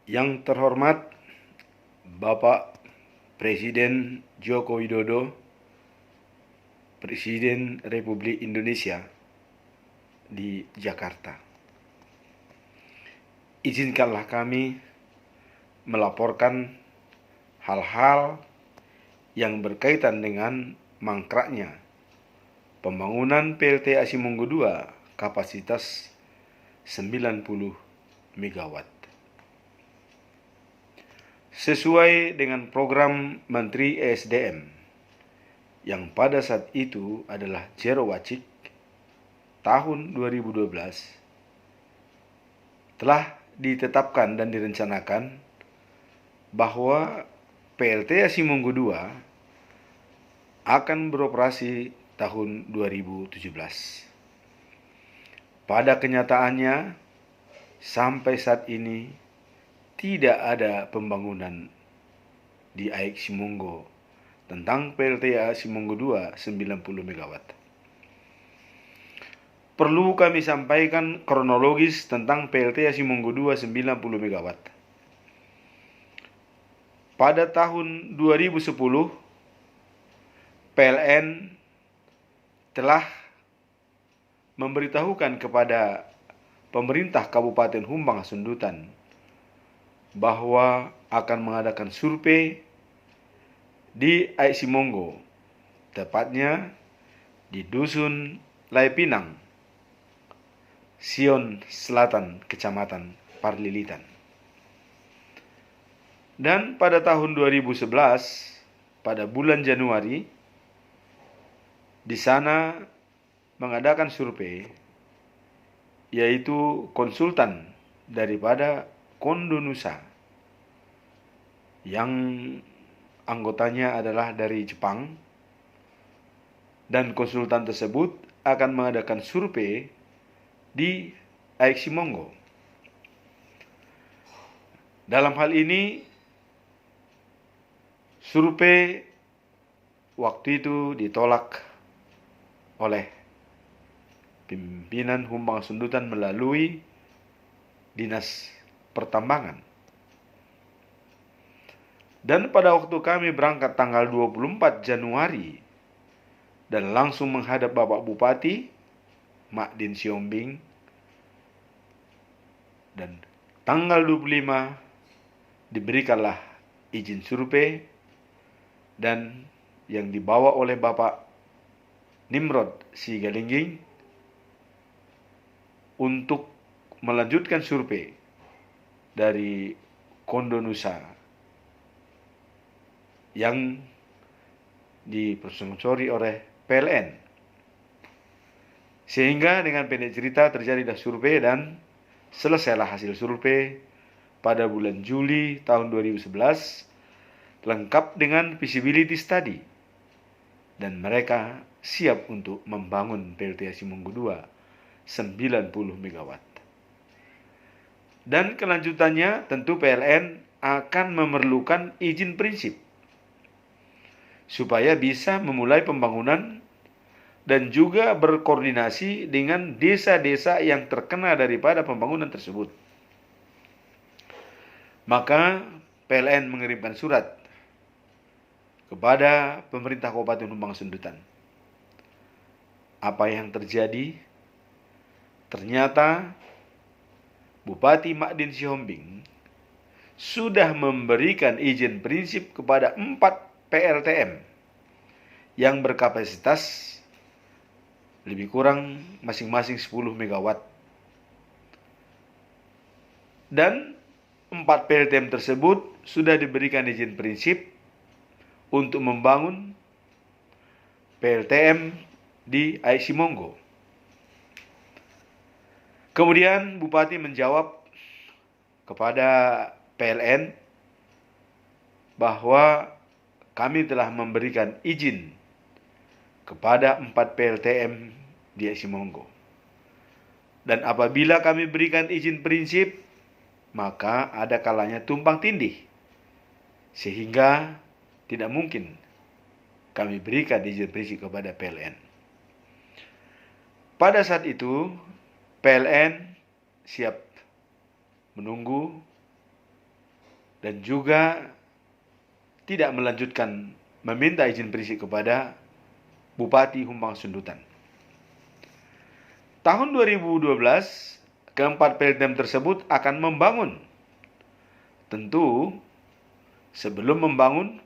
Yang terhormat Bapak Presiden Joko Widodo, Presiden Republik Indonesia di Jakarta. Izinkanlah kami melaporkan hal-hal yang berkaitan dengan mangkraknya pembangunan PLT Asimonggo II kapasitas 90 megawatt. Sesuai dengan program Menteri ESDM yang pada saat itu adalah Jero Wacik tahun 2012, telah ditetapkan dan direncanakan bahwa PLT Asimonggo II akan beroperasi tahun 2017. Pada kenyataannya, sampai saat ini tidak ada pembangunan di AEK Simonggo tentang PLTA Simonggo II 90 megawatt. Perlu kami sampaikan kronologis tentang PLTA Simonggo II 90 megawatt. Pada tahun 2010, PLN telah memberitahukan kepada pemerintah Kabupaten Humbang Sundutan bahwa akan mengadakan survei di AEK Simonggo, tepatnya di Dusun Laipinang, Sion Selatan, Kecamatan Parlilitan. Dan pada tahun 2011, pada bulan Januari, di sana mengadakan survei, yaitu konsultan daripada Kondonusa yang anggotanya adalah dari Jepang, dan konsultan tersebut akan mengadakan survei di AEK Simonggo. Dalam hal ini, survei waktu itu ditolak oleh pimpinan Humbang Sundutan melalui Dinas Pertambangan. Dan pada waktu kami berangkat tanggal 24 Januari dan langsung menghadap Bapak Bupati Mak Din Siombing, dan tanggal 25 diberikanlah izin survei, dan yang dibawa oleh Bapak Nimrod Sigalingging untuk melanjutkan survei dari Kondonusa yang disponsori oleh PLN. Sehingga dengan pendek cerita terjadilah survei dan selesailah hasil survei pada bulan Juli tahun 2011 lengkap dengan feasibility study, dan mereka siap untuk membangun PLTA Simonggo II 90 megawatt. Dan kelanjutannya tentu PLN akan memerlukan izin prinsip supaya bisa memulai pembangunan dan juga berkoordinasi dengan desa-desa yang terkena daripada pembangunan tersebut. Maka PLN mengirimkan surat kepada pemerintah Kabupaten Humbang Sundutan. Apa yang terjadi? Ternyata Bupati Mak Din Siombing sudah memberikan izin prinsip kepada 4 PLTM yang berkapasitas lebih kurang masing-masing 10 megawatt. Dan 4 PLTM tersebut sudah diberikan izin prinsip untuk membangun PLTM di AEK Simonggo. Kemudian Bupati menjawab kepada PLN bahwa kami telah memberikan izin kepada 4 PLTM di AEK Simonggo. Dan apabila kami berikan izin prinsip, maka ada kalanya tumpang tindih, sehingga tidak mungkin kami berikan izin prinsip kepada PLN. Pada saat itu, PLN siap menunggu dan juga tidak melanjutkan meminta izin prinsip kepada Bupati Humbang Sundutan. Tahun 2012, keempat PLTM tersebut akan membangun. Tentu, sebelum membangun,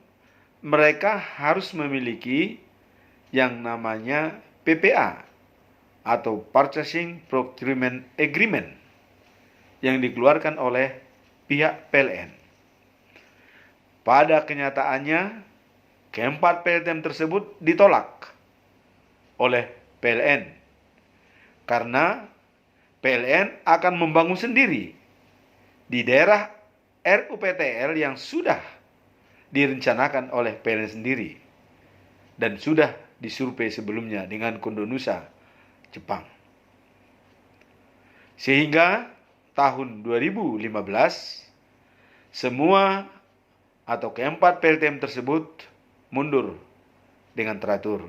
mereka harus memiliki yang namanya PPA atau Purchasing Procurement Agreement yang dikeluarkan oleh pihak PLN. Pada kenyataannya, keempat PLTM tersebut ditolak oleh PLN karena PLN akan membangun sendiri di daerah RUPTL yang sudah direncanakan oleh PLN sendiri dan sudah disurvei sebelumnya dengan Kondonusa Jepang. Sehingga tahun 2015 semua atau keempat PLTM tersebut mundur dengan teratur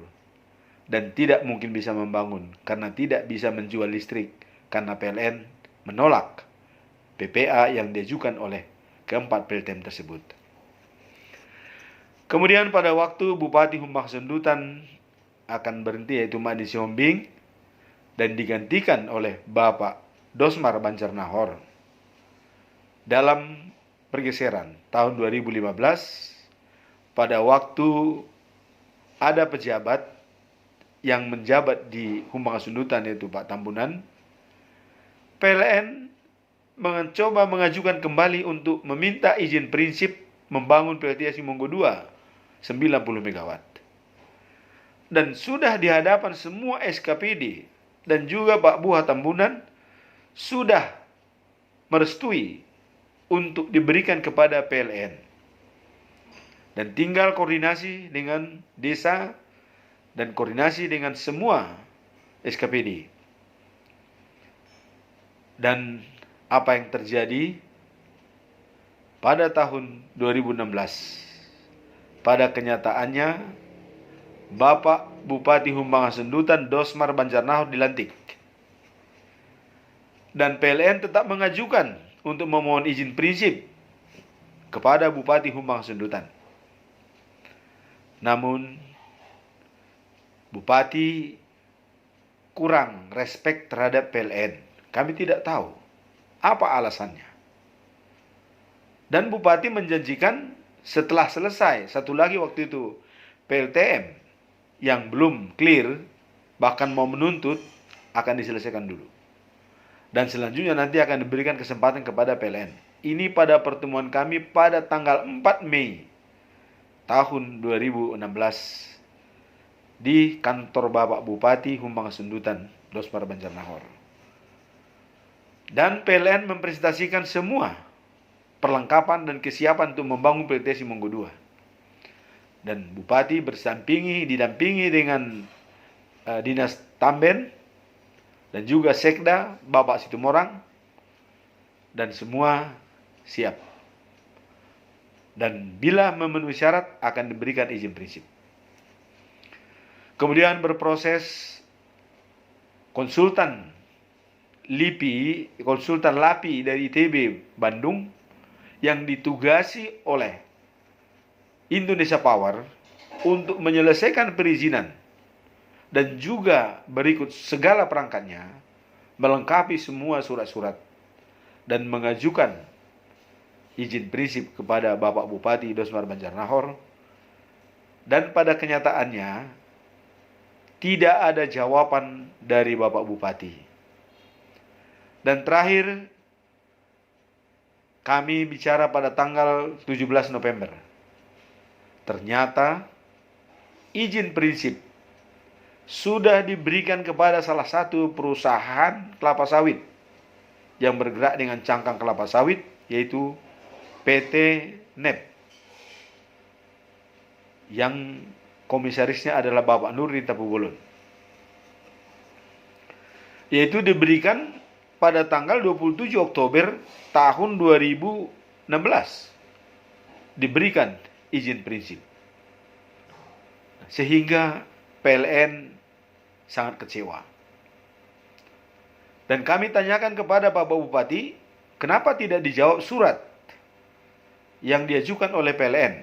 dan tidak mungkin bisa membangun karena tidak bisa menjual listrik karena PLN menolak PPA yang diajukan oleh keempat PLTM tersebut. Kemudian pada waktu Bupati Humbang Sundutan akan berhenti, yaitu Madi Siombing, dan digantikan oleh Bapak Dosmar Banjarnahor. Dalam pergeseran tahun 2015, pada waktu ada pejabat yang menjabat di Humbang Sundutan, yaitu Pak Tambunan, PLN mencoba mengajukan kembali untuk meminta izin prinsip membangun PLTU Simonggo 2 90 MW. Dan sudah di hadapan semua SKPD dan juga Pak Buah Tambunan sudah merestui untuk diberikan kepada PLN. Dan tinggal koordinasi dengan desa dan koordinasi dengan semua SKPD. Dan apa yang terjadi pada tahun 2016? Pada kenyataannya, Bapak Bupati Humbang Sundutan Dosmar Banjarnahor dilantik. Dan PLN tetap mengajukan untuk memohon izin prinsip kepada Bupati Humbang Sundutan. Namun, Bupati kurang respek terhadap PLN. Kami tidak tahu apa alasannya. Dan Bupati menjanjikan setelah selesai, satu lagi waktu itu PLTM yang belum clear, bahkan mau menuntut, akan diselesaikan dulu. Dan selanjutnya nanti akan diberikan kesempatan kepada PLN. Ini pada pertemuan kami pada tanggal 4 Mei tahun 2016 di kantor Bapak Bupati Humbang Sundutan Dosmar Banjarnahor. Dan PLN mempresentasikan semua perlengkapan dan kesiapan untuk membangun PLTU Simonggo 2. Dan Bupati didampingi dengan Dinas Tamben dan juga Sekda Bapak Situmorang, dan semua siap. Dan bila memenuhi syarat akan diberikan izin prinsip. Kemudian berproses konsultan LAPI dari ITB Bandung yang ditugasi oleh Indonesia Power untuk menyelesaikan perizinan dan juga berikut segala perangkatnya, melengkapi semua surat-surat dan mengajukan izin prinsip kepada Bapak Bupati Dosmar Banjarnahor. Dan pada kenyataannya tidak ada jawaban dari Bapak Bupati. Dan terakhir kami bicara pada tanggal 17 November. Ternyata izin prinsip sudah diberikan kepada salah satu perusahaan kelapa sawit yang bergerak dengan cangkang kelapa sawit, yaitu PT NEP, yang komisarisnya adalah Bapak Nurdin Tapubolon. Yaitu diberikan pada tanggal 27 Oktober tahun 2016. Diberikan izin prinsip. Sehingga PLN sangat kecewa. Dan kami tanyakan kepada Bapak Bupati, kenapa tidak dijawab surat yang diajukan oleh PLN.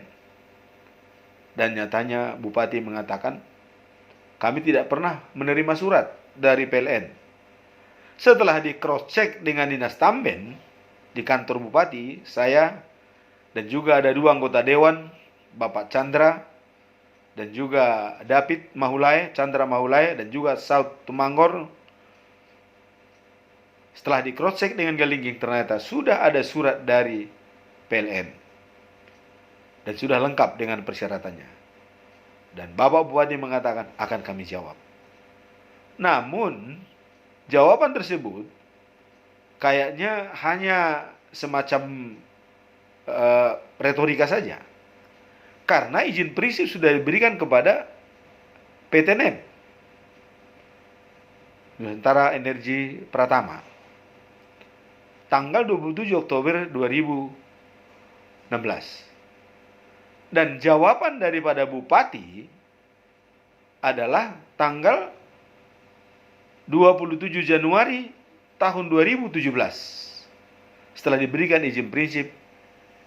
Dan nyatanya Bupati mengatakan, kami tidak pernah menerima surat dari PLN. Setelah di cross check dengan Dinas Tamben di kantor Bupati, saya dan juga ada 2 anggota dewan, Bapak Chandra dan juga David Mahulai, Chandra Mahulai dan juga Saud Tumanggor. Setelah di cross check dengan Galingging, ternyata sudah ada surat dari PLN dan sudah lengkap dengan persyaratannya. Dan Bapak Bupati mengatakan akan kami jawab. Namun jawaban tersebut kayaknya hanya semacam retorika saja. Karena izin prinsip sudah diberikan kepada PT NEP, Nusantara Energi Pratama, tanggal 27 Oktober 2016. Dan jawaban daripada Bupati adalah tanggal 27 Januari tahun 2017. Setelah diberikan izin prinsip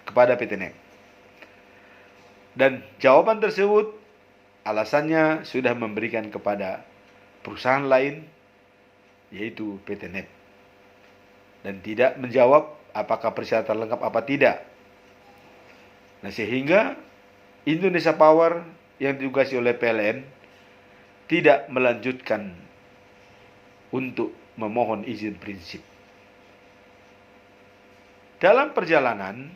kepada PT NEP. Dan jawaban tersebut alasannya sudah memberikan kepada perusahaan lain, yaitu PT NEP. Dan tidak menjawab apakah persyaratan lengkap apa tidak. Nah, sehingga Indonesia Power yang ditugasi oleh PLN tidak melanjutkan untuk memohon izin prinsip. Dalam perjalanan,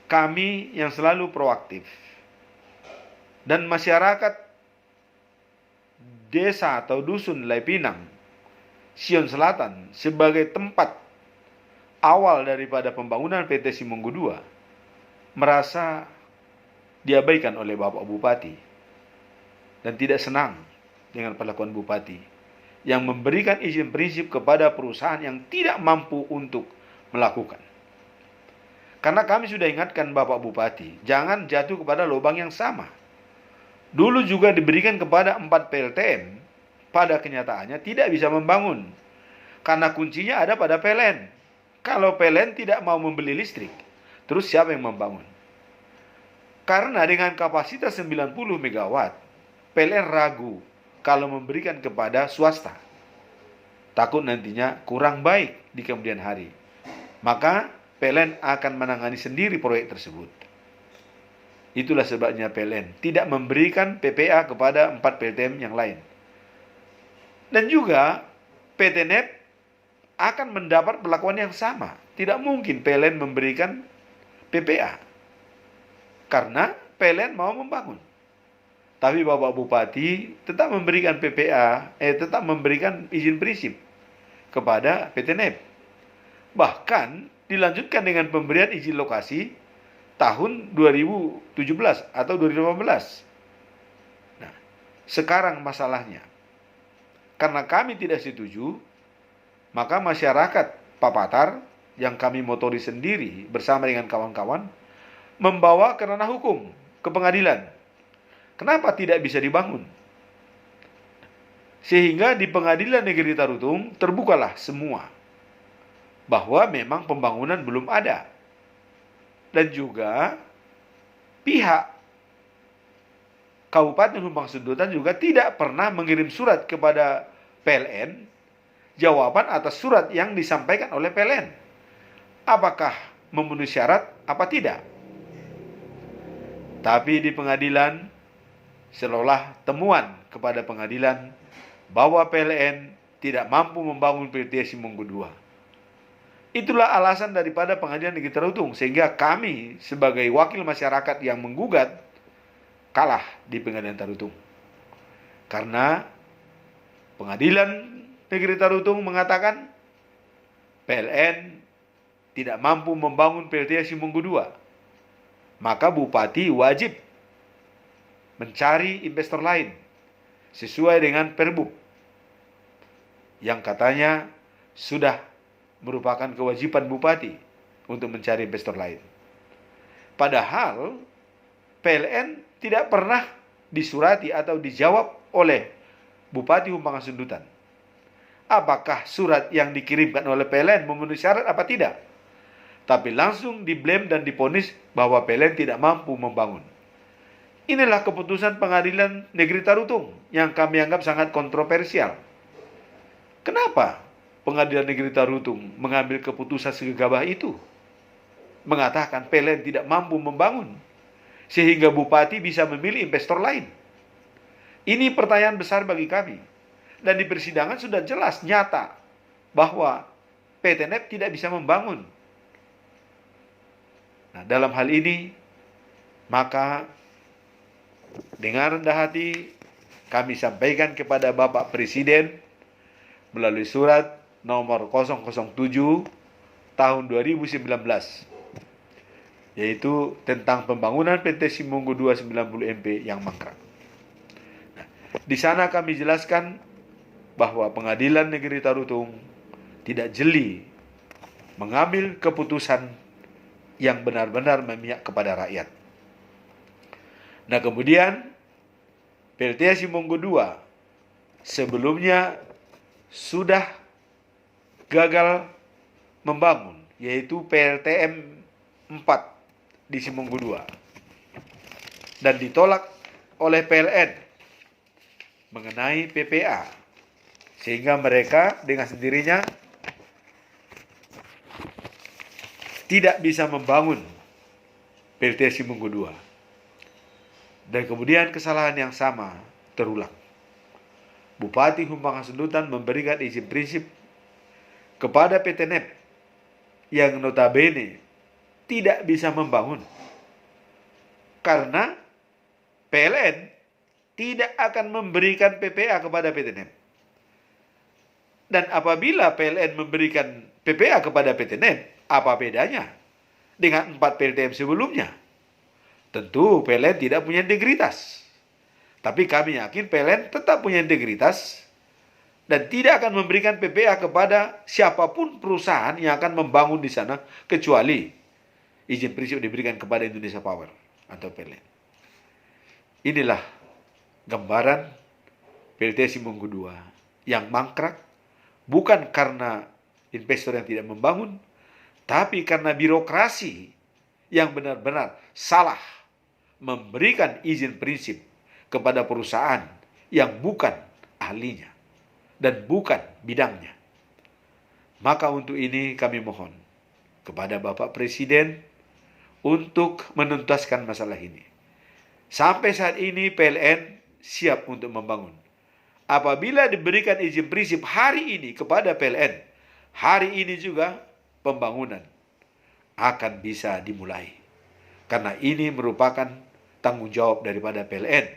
kami yang selalu proaktif dan masyarakat desa atau dusun Laipinang, Sion Selatan sebagai tempat awal daripada pembangunan PT Simonggo II merasa diabaikan oleh Bapak Bupati dan tidak senang dengan perlakuan Bupati yang memberikan izin prinsip kepada perusahaan yang tidak mampu untuk melakukan. Karena kami sudah ingatkan Bapak Bupati, jangan jatuh kepada lubang yang sama. Dulu juga diberikan kepada 4 PLTM, pada kenyataannya tidak bisa membangun. Karena kuncinya ada pada PLN. Kalau PLN tidak mau membeli listrik, terus siapa yang membangun? Karena dengan kapasitas 90 MW, PLN ragu kalau memberikan kepada swasta. Takut nantinya kurang baik di kemudian hari. Maka PLN akan menangani sendiri proyek tersebut. Itulah sebabnya PLN tidak memberikan PPA kepada 4 PLTM yang lain. Dan juga PT NEP akan mendapat perlakuan yang sama. Tidak mungkin PLN memberikan PPA. Karena PLN mau membangun. Tapi Bapak Bupati tetap memberikan PPA, tetap memberikan izin prinsip kepada PT NEP. Bahkan dilanjutkan dengan pemberian izin lokasi tahun 2017 atau 2018. Nah, sekarang masalahnya, karena kami tidak setuju, maka masyarakat Papatar yang kami motori sendiri bersama dengan kawan-kawan membawa ke ranah hukum, ke pengadilan. Kenapa tidak bisa dibangun? Sehingga di Pengadilan Negeri Tarutung terbukalah semua bahwa memang pembangunan belum ada. Dan juga pihak Kabupaten Humbang Sundutan juga tidak pernah mengirim surat kepada PLN jawaban atas surat yang disampaikan oleh PLN. Apakah memenuhi syarat apa tidak? Tapi di pengadilan seolah temuan kepada pengadilan bahwa PLN tidak mampu membangun PT Simonggo II. Itulah alasan daripada Pengadilan Negeri Tarutung, sehingga kami sebagai wakil masyarakat yang menggugat kalah di Pengadilan Tarutung. Karena Pengadilan Negeri Tarutung mengatakan PLN tidak mampu membangun PT Simonggo II. Maka Bupati wajib mencari investor lain sesuai dengan Perbub yang katanya sudah merupakan kewajiban Bupati untuk mencari investor lain. Padahal PLN tidak pernah disurati atau dijawab oleh Bupati Humbang Sundutan. Apakah surat yang dikirimkan oleh PLN memenuhi syarat apa tidak? tapi langsung diblame dan diponis bahwa PLN tidak mampu membangun. Inilah keputusan Pengadilan Negeri Tarutung yang kami anggap sangat kontroversial. Kenapa Pengadilan Negeri Tarutung mengambil keputusan segagah itu? Mengatakan PLN tidak mampu membangun, sehingga bupati bisa memilih investor lain. Ini pertanyaan besar bagi kami. Dan di persidangan sudah jelas, nyata, bahwa PT NEP tidak bisa membangun. Nah, dalam hal ini, maka dengan rendah hati kami sampaikan kepada Bapak Presiden melalui surat nomor 007 tahun 2019, yaitu tentang pembangunan PT Simonggo 290 MP yang mangkrak. Nah, di sana kami jelaskan bahwa Pengadilan Negeri Tarutung tidak jeli mengambil keputusan yang benar-benar memihak kepada rakyat. Nah, kemudian PLTA Simonggo 2 sebelumnya sudah gagal membangun, yaitu PLTM 4 di Simonggo 2, dan ditolak oleh PLN mengenai PPA, sehingga mereka dengan sendirinya tidak bisa membangun PLTA Simonggo 2. Dan kemudian kesalahan yang sama terulang. Bupati Humbang Hasundutan memberikan izin prinsip kepada PT NEP yang notabene tidak bisa membangun karena PLN tidak akan memberikan PPA kepada PT NEP. Dan apabila PLN memberikan PPA kepada PT NEP, apa bedanya dengan 4 PLTM sebelumnya? Tentu PLN tidak punya integritas. Tapi kami yakin PLN tetap punya integritas dan tidak akan memberikan PPA kepada siapapun perusahaan yang akan membangun di sana, kecuali izin prinsip diberikan kepada Indonesia Power atau PLN. Inilah gambaran PLTA Simonggo 2 yang mangkrak, bukan karena investor yang tidak membangun, tapi karena birokrasi yang benar-benar salah memberikan izin prinsip kepada perusahaan yang bukan ahlinya dan bukan bidangnya. Maka untuk ini kami mohon kepada Bapak Presiden untuk menuntaskan masalah ini. Sampai saat ini PLN siap untuk membangun. Apabila diberikan izin prinsip hari ini kepada PLN, hari ini juga pembangunan akan bisa dimulai. Karena ini merupakan tanggung jawab daripada PLN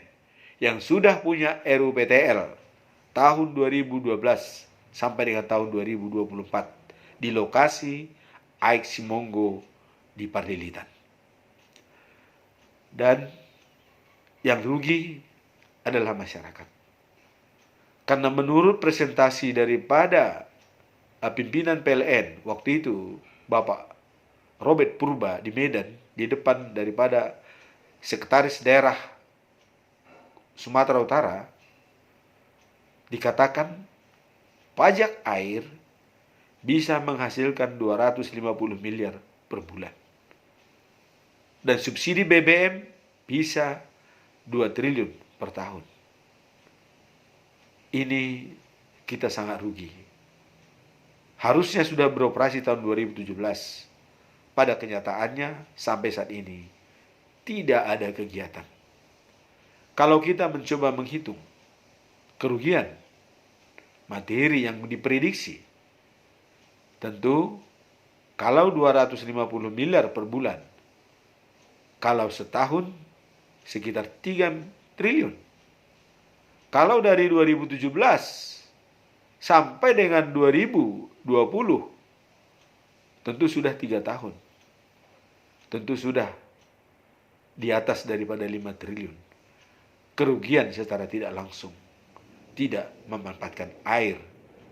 yang sudah punya RUPTL tahun 2012 sampai dengan tahun 2024 di lokasi AIK Simonggo di Pardilitan. Dan yang rugi adalah masyarakat. Karena menurut presentasi daripada pimpinan PLN waktu itu, Bapak Robert Purba di Medan, di depan daripada Sekretaris Daerah Sumatera Utara, dikatakan pajak air bisa menghasilkan 250 miliar per bulan. Dan subsidi BBM bisa 2 triliun per tahun. Ini kita sangat rugi. Harusnya sudah beroperasi tahun 2017. Pada kenyataannya sampai saat ini tidak ada kegiatan. Kalau kita mencoba menghitung kerugian materi yang diprediksi, tentu kalau 250 miliar per bulan, kalau setahun sekitar 3 triliun. Kalau dari 2017 sampai dengan 2020, tentu sudah 3 tahun. Tentu sudah di atas daripada 5 triliun. Kerugian secara tidak langsung. Tidak memanfaatkan air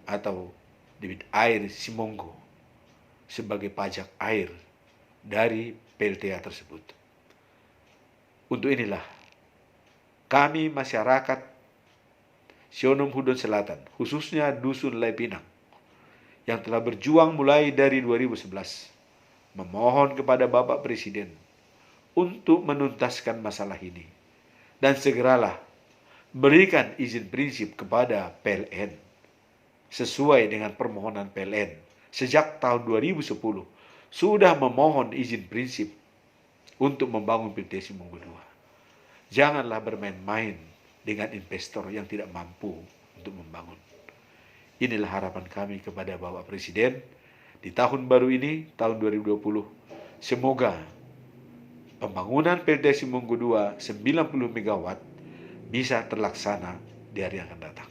atau debit air Simonggo sebagai pajak air dari PLTA tersebut. Untuk inilah kami masyarakat Sionom Hudon Selatan, khususnya Dusun Lai Pinang, yang telah berjuang mulai dari 2011 memohon kepada Bapak Presiden untuk menuntaskan masalah ini. Dan segeralah berikan izin prinsip kepada PLN sesuai dengan permohonan PLN. Sejak tahun 2010 sudah memohon izin prinsip untuk membangun PLT Simonggo II. Janganlah bermain-main dengan investor yang tidak mampu untuk membangun. Inilah harapan kami kepada Bapak Presiden di tahun baru ini, tahun 2020. Semoga pembangunan PLT Simonggo II 90 MW bisa terlaksana di hari yang akan datang.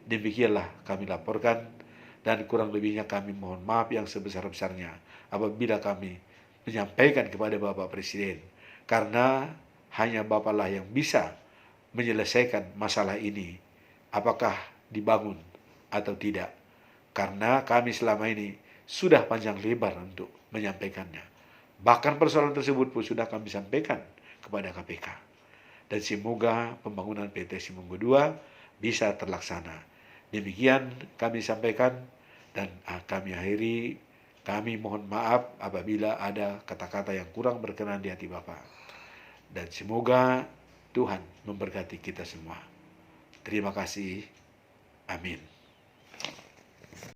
Demikianlah kami laporkan, dan kurang lebihnya kami mohon maaf yang sebesar-besarnya apabila kami menyampaikan kepada Bapak Presiden, karena hanya Bapaklah yang bisa menyelesaikan masalah ini, apakah dibangun atau tidak, karena kami selama ini sudah panjang lebar untuk menyampaikannya. Bahkan persoalan tersebut pun sudah kami sampaikan kepada KPK. Dan semoga pembangunan PT Simonggo II bisa terlaksana. Demikian kami sampaikan, dan kami akhiri. Kami mohon maaf apabila ada kata-kata yang kurang berkenan di hati Bapak. Dan semoga Tuhan memberkati kita semua. Terima kasih. Amin.